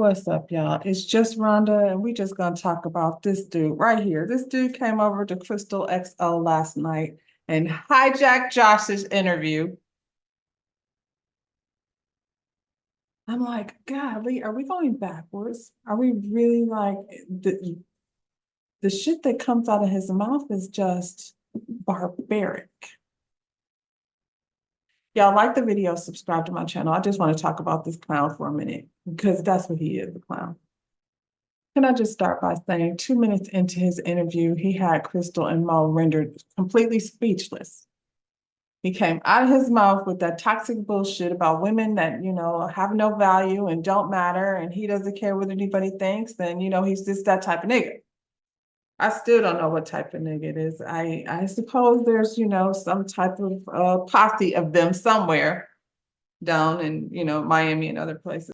What's up, y'all? It's just Rhonda, and we just gonna talk about this dude right here. This dude came over to Crystal XO last night and hijacked Josh's interview. I'm like, golly, are we going backwards? Are we really like the shit that comes out of his mouth is just barbaric. Y'all like the video, subscribe to my channel. I just want to talk about this clown for a minute because that's what he is, a clown. Can I just start by saying 2 minutes into his interview, he had Crystal and Mo rendered completely speechless. He came out of his mouth with that toxic bullshit about women that, have no value and don't matter, and he doesn't care what anybody thinks, and, he's just that type of nigga. I still don't know what type of nigga it is. I suppose there's, some type of posse of them somewhere down in, Miami and other places.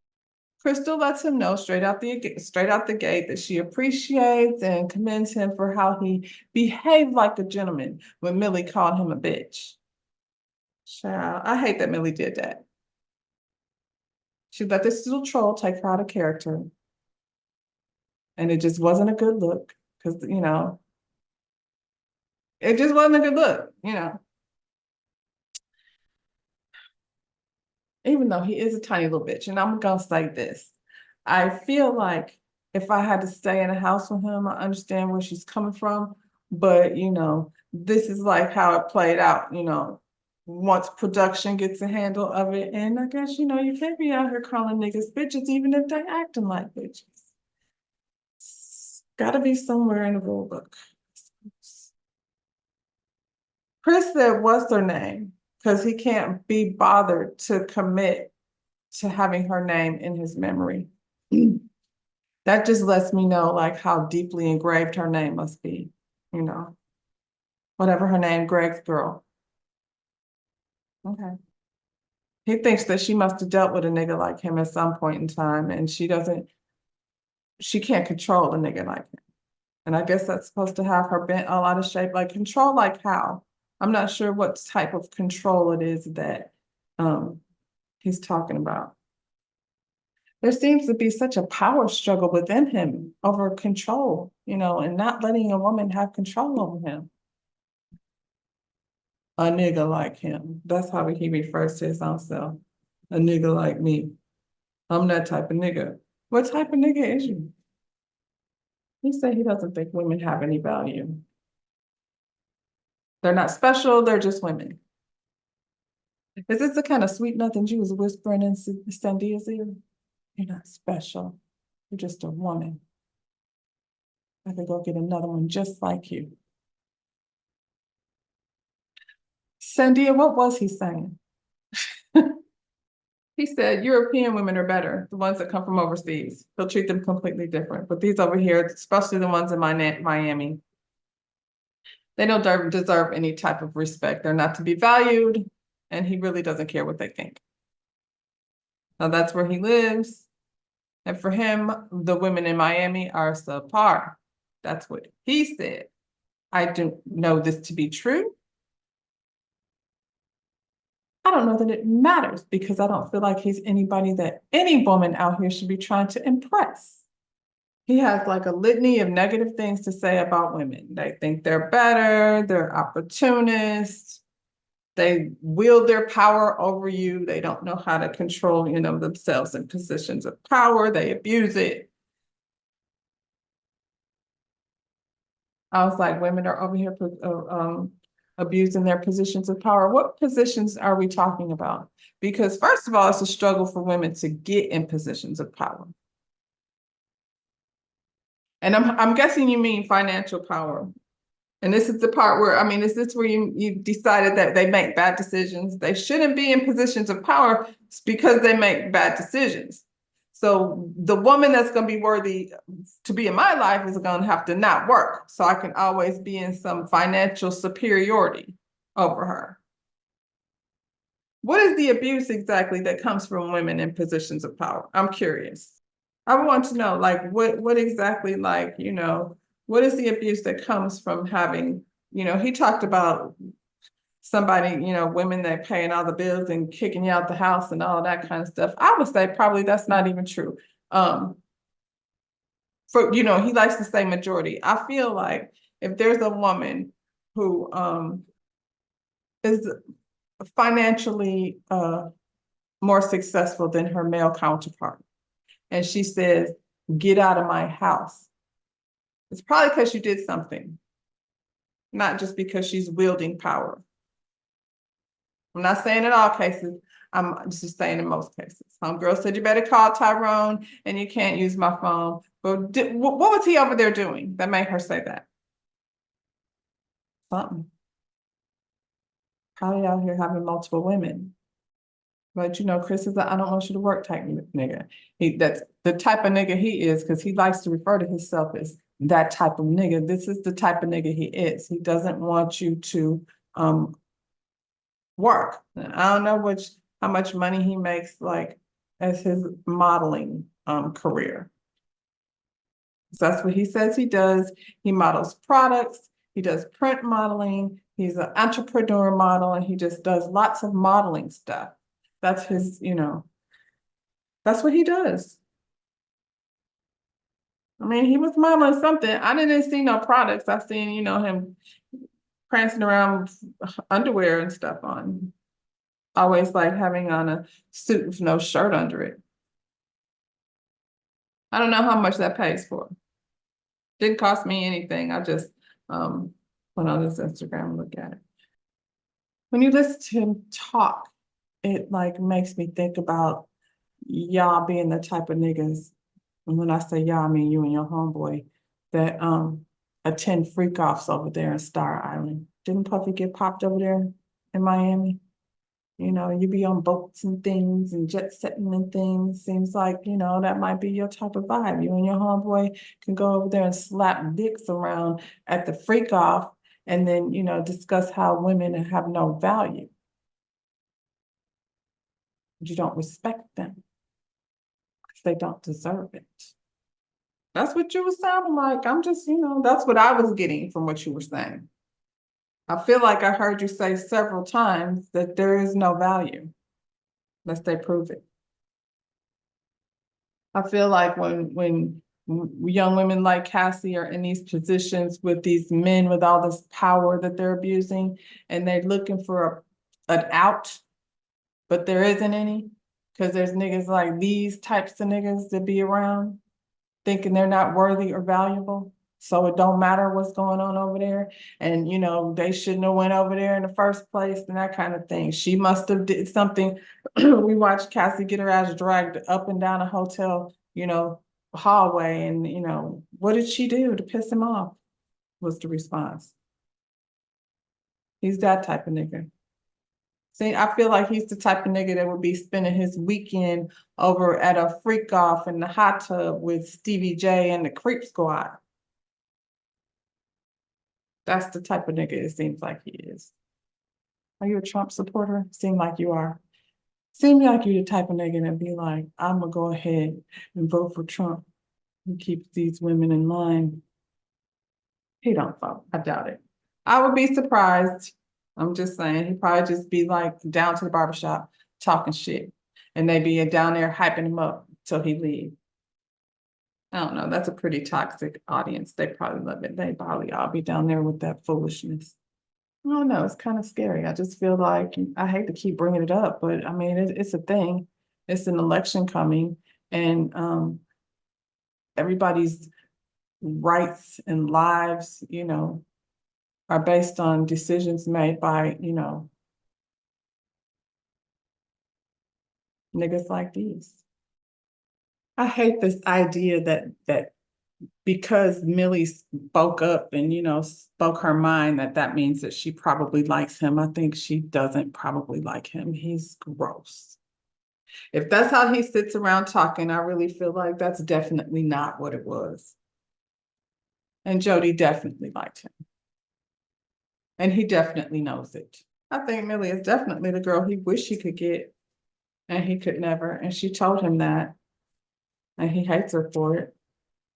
Crystal lets him know straight out the gate that she appreciates and commends him for how he behaved like a gentleman when Millie called him a bitch. Child, I hate that Millie did that. She let this little troll take her out of character. And it just wasn't a good look because, it just wasn't a good look, Even though he is a tiny little bitch. And I'm going to say this. I feel like if I had to stay in a house with him, I understand where she's coming from. But, this is like how it played out, once production gets a handle of it. And I guess, you can't be out here calling niggas bitches, even if they acting like bitches. It's gotta be somewhere in the rule book. Chris said, what's her name? Because he can't be bothered to commit to having her name in his memory. That just lets me know like how deeply engraved her name must be, whatever her name, Greg's girl. Okay. He thinks that she must have dealt with a nigga like him at some point in time, and she can't control a nigga like him. And I guess that's supposed to have her bent all out of shape. Like control like how? I'm not sure what type of control it is that he's talking about. There seems to be such a power struggle within him over control, and not letting a woman have control over him. A nigga like him. That's how he refers to his own self. A nigga like me. I'm that type of nigga. What type of nigga is you? He said he doesn't think women have any value. They're not special, they're just women. Is this the kind of sweet nothing you was whispering in Sandia's ear? You're not special. You're just a woman. I could go get another one just like you. Sandia, what was he saying? He said European women are better, the ones that come from overseas. He'll treat them completely different. But these over here, especially the ones in Miami, they don't deserve any type of respect. They're not to be valued, and he really doesn't care what they think. Now that's where he lives. And for him, the women in Miami are subpar. That's what he said. I don't know this to be true. I don't know that it matters because I don't feel like he's anybody that any woman out here should be trying to impress. He has like a litany of negative things to say about women. They think they're better, they're opportunists, they wield their power over you. They don't know how to control, themselves in positions of power. They abuse it. I was like, women are over here abusing their positions of power. What positions are we talking about? Because first of all, it's a struggle for women to get in positions of power. And I'm guessing you mean financial power. And this is the part where, is this where you decided that they make bad decisions? They shouldn't be in positions of power because they make bad decisions. So the woman that's going to be worthy to be in my life is going to have to not work. So I can always be in some financial superiority over her. What is the abuse exactly that comes from women in positions of power? I'm curious. I want to know, like, what exactly, like, what is the abuse that comes from having, he talked about somebody, women that paying all the bills and kicking you out the house and all that kind of stuff. I would say probably that's not even true. For, he likes to say majority. I feel like if there's a woman who is financially more successful than her male counterpart, and she says, "Get out of my house," it's probably because you did something, not just because she's wielding power. I'm not saying in all cases. I'm just saying in most cases. Homegirl said, "You better call Tyrone and you can't use my phone." But what was he over there doing that made her say that? Something. Probably out here having multiple women. But Chris is a "I don't want you to work" type nigga. That's the type of nigga he is, because he likes to refer to himself as that type of nigga. This is the type of nigga he is. He doesn't want you to work. I don't know how much money he makes, like, as his modeling career. So that's what he says he does. He models products, he does print modeling, he's an entrepreneur model, and he just does lots of modeling stuff. That's his, that's what he does. I mean, he was modeling something. I didn't see no products. I seen, him prancing around with underwear and stuff on. Always like having on a suit with no shirt under it. I don't know how much that pays for. Didn't cost me anything. I just went on his Instagram and look at it. When you listen to him talk, it like makes me think about y'all being the type of niggas, and when I say y'all, I mean you and your homeboy, that attend freak offs over there in Star Island. Didn't Puffy get popped over there in Miami? You be on boats and things and jet setting and things. Seems like, that might be your type of vibe. You and your homeboy can go over there and slap dicks around at the freak off, and then, discuss how women have no value. You don't respect them because they don't deserve it. That's what you were sounding like. I'm just, that's what I was getting from what you were saying. I feel like I heard you say several times that there is no value unless they prove it. I feel like when young women like Cassie are in these positions with these men with all this power that they're abusing, and they're looking for an out, but there isn't any, because there's niggas like these types of niggas that be around thinking they're not worthy or valuable. So it don't matter what's going on over there. And, they shouldn't have went over there in the first place and that kind of thing. She must have did something. We watched Cassie get her ass dragged up and down a hotel, hallway. And, what did she do to piss him off? Was the response. He's that type of nigga. See, I feel like he's the type of nigga that would be spending his weekend over at a freak off in the hot tub with Stevie J and the Creep Squad. That's the type of nigga it seems like he is. Are you a Trump supporter? Seem like you are. Seem like you the type of nigga that be like, I'm gonna go ahead and vote for Trump and keep these women in line. He don't vote. I doubt it. I would be surprised. I'm just saying, he'd probably just be like down to the barbershop talking shit. And they be down there hyping him up till he leave. I don't know. That's a pretty toxic audience. They probably love it. They probably all be down there with that foolishness. I don't know. It's kind of scary. I just feel like I hate to keep bringing it up, but I mean, it's a thing. It's an election coming, and everybody's rights and lives, are based on decisions made by, niggas like these. I hate this idea that because Millie spoke up and, spoke her mind, that means that she probably likes him. I think she doesn't probably like him. He's gross. If that's how he sits around talking, I really feel like that's definitely not what it was. And Jody definitely liked him. And he definitely knows it. I think Millie is definitely the girl he wished he could get, and he could never. And she told him that. And he hates her for it.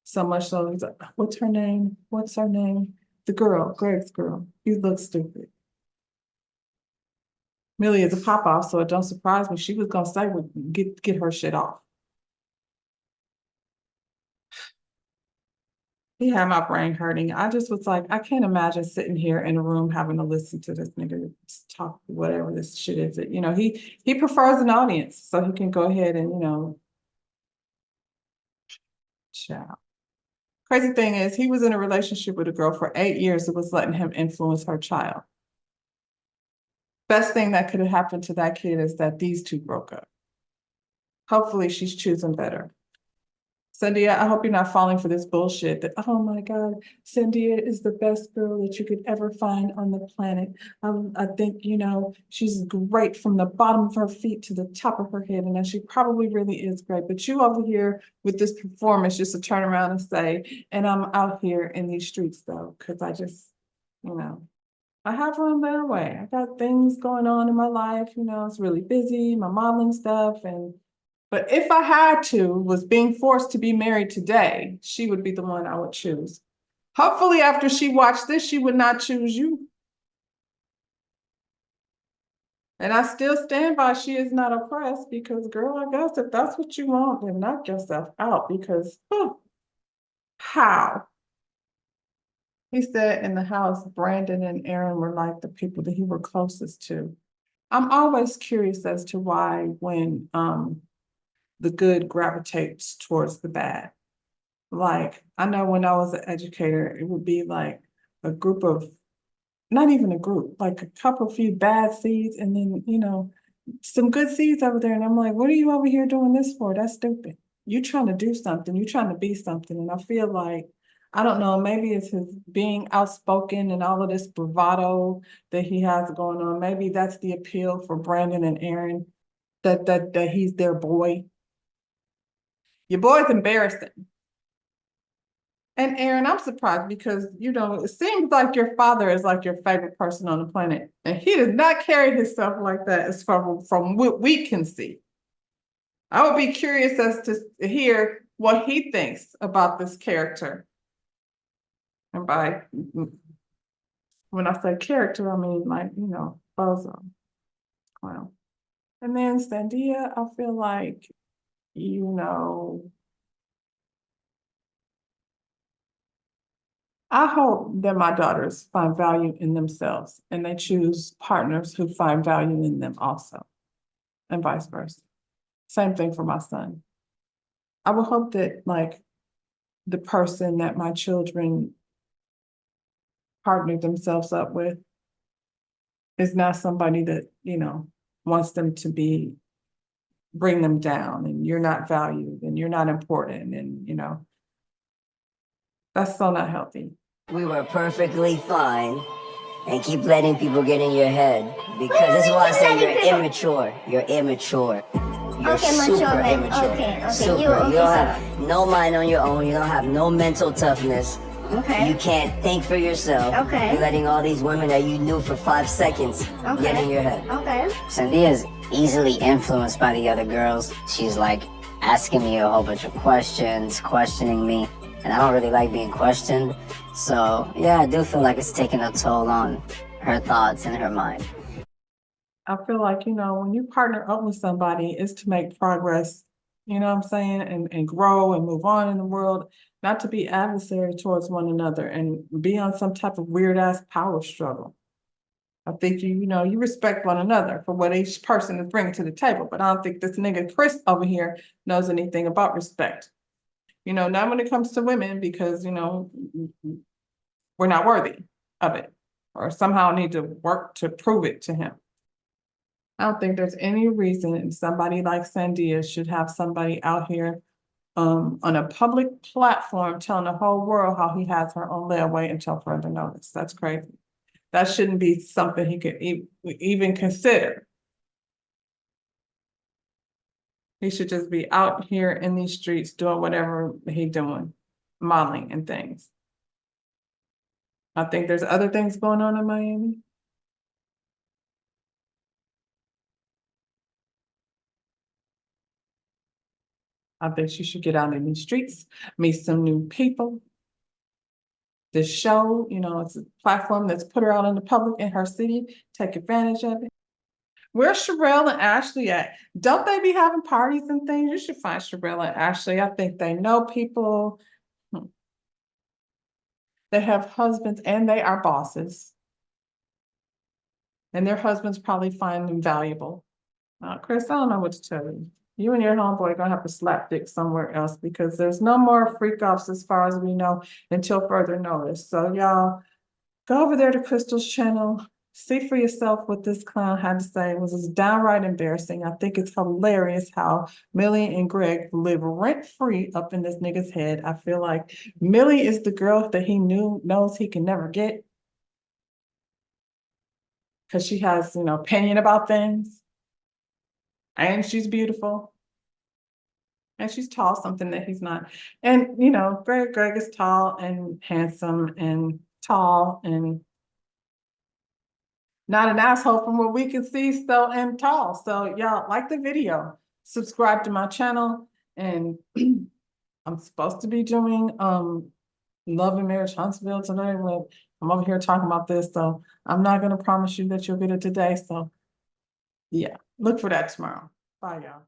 So much so he's like, what's her name? What's her name? The girl, Greg's girl. He looks stupid. Millie is a pop off, so it don't surprise me. She was gonna say, well, get her shit off. He had my brain hurting. I just was like, I can't imagine sitting here in a room having to listen to this nigga talk whatever this shit is. He prefers an audience, so he can go ahead and chat. Crazy thing is, he was in a relationship with a girl for 8 years that was letting him influence her child. Best thing that could have happened to that kid is that these two broke up. Hopefully, she's choosing better. Sandia, I hope you're not falling for this bullshit that, oh my God, Sandia is the best girl that you could ever find on the planet. I think, she's great from the bottom of her feet to the top of her head. And she probably really is great. But you over here with this performance just to turn around and say, and I'm out here in these streets though, because I just, I have run that way. I got things going on in my life, it's really busy, my modeling stuff, but if I had to, was being forced to be married today, she would be the one I would choose. Hopefully, after she watched this, she would not choose you. And I still stand by she is not oppressed because, girl, I guess if that's what you want, then knock yourself out because how? He said in the house, Brandon and Aaron were like the people that he were closest to. I'm always curious as to why when the good gravitates towards the bad. Like, I know when I was an educator, it would be like a group of, not even a group, like a couple few bad seeds, and then, some good seeds over there. And I'm like, what are you over here doing this for? That's stupid. You trying to do something, you trying to be something. And I feel like, I don't know, maybe it's his being outspoken and all of this bravado that he has going on. Maybe that's the appeal for Brandon and Aaron, that he's their boy. Your boy's embarrassing. And Aaron, I'm surprised because, it seems like your father is like your favorite person on the planet. And he does not carry himself like that as from what we can see. I would be curious as to hear what he thinks about this character. And when I say character, I mean like, Bozo. Clown. And then Sandia, I feel like, I hope that my daughters find value in themselves and they choose partners who find value in them also, and vice versa. Same thing for my son. I would hope that like the person that my children partner themselves up with is not somebody that, wants them to bring them down and you're not valued and you're not important and, that's so not healthy. We were perfectly fine and keep letting people get in your head because this is why I say you're immature. You're immature. You're super immature. Okay. Super. You don't have no mind on your own. You don't have no mental toughness. Okay. You can't think for yourself. Okay. You're letting all these women that you knew for 5 seconds get in your head. Okay. Sandia's easily influenced by the other girls. She's like asking me a whole bunch of questions, questioning me. And I don't really like being questioned. So yeah, I do feel like it's taking a toll on her thoughts and her mind. I feel like, when you partner up with somebody, it's to make progress, you know what I'm saying? And grow and move on in the world, not to be adversary towards one another and be on some type of weird ass power struggle. I think you respect one another for what each person is bringing to the table, but I don't think this nigga Chris over here knows anything about respect. Not when it comes to women because, we're not worthy of it or somehow need to work to prove it to him. I don't think there's any reason somebody like Sandia should have somebody out here on a public platform telling the whole world how he has her on layaway until further notice. That's crazy. That shouldn't be something he could even consider. He should just be out here in these streets doing whatever he's doing, modeling and things. I think there's other things going on in Miami. I think she should get out in these streets, meet some new people. This show, it's a platform that's put her out in the public in her city. Take advantage of it. Where's Sherelle and Ashley at? Don't they be having parties and things? You should find Sherelle and Ashley. I think they know people. They have husbands and they are bosses. And their husbands probably find them valuable. Chris, I don't know what to tell you. You and your homeboy are gonna have to slap dick somewhere else because there's no more freak offs as far as we know until further notice. So y'all go over there to Crystal's channel, see for yourself what this clown had to say. It was downright embarrassing. I think it's hilarious how Millie and Greg live rent free up in this nigga's head. I feel like Millie is the girl that he knows he can never get. Because she has, opinion about things. And she's beautiful. And she's tall, something that he's not. And, Greg is tall and handsome and tall and not an asshole from what we can see, so and tall. So y'all like the video, subscribe to my channel, and I'm supposed to be doing Love and Marriage Huntsville today. But I'm over here talking about this, so I'm not gonna promise you that you'll get it today. So yeah, look for that tomorrow. Bye, y'all.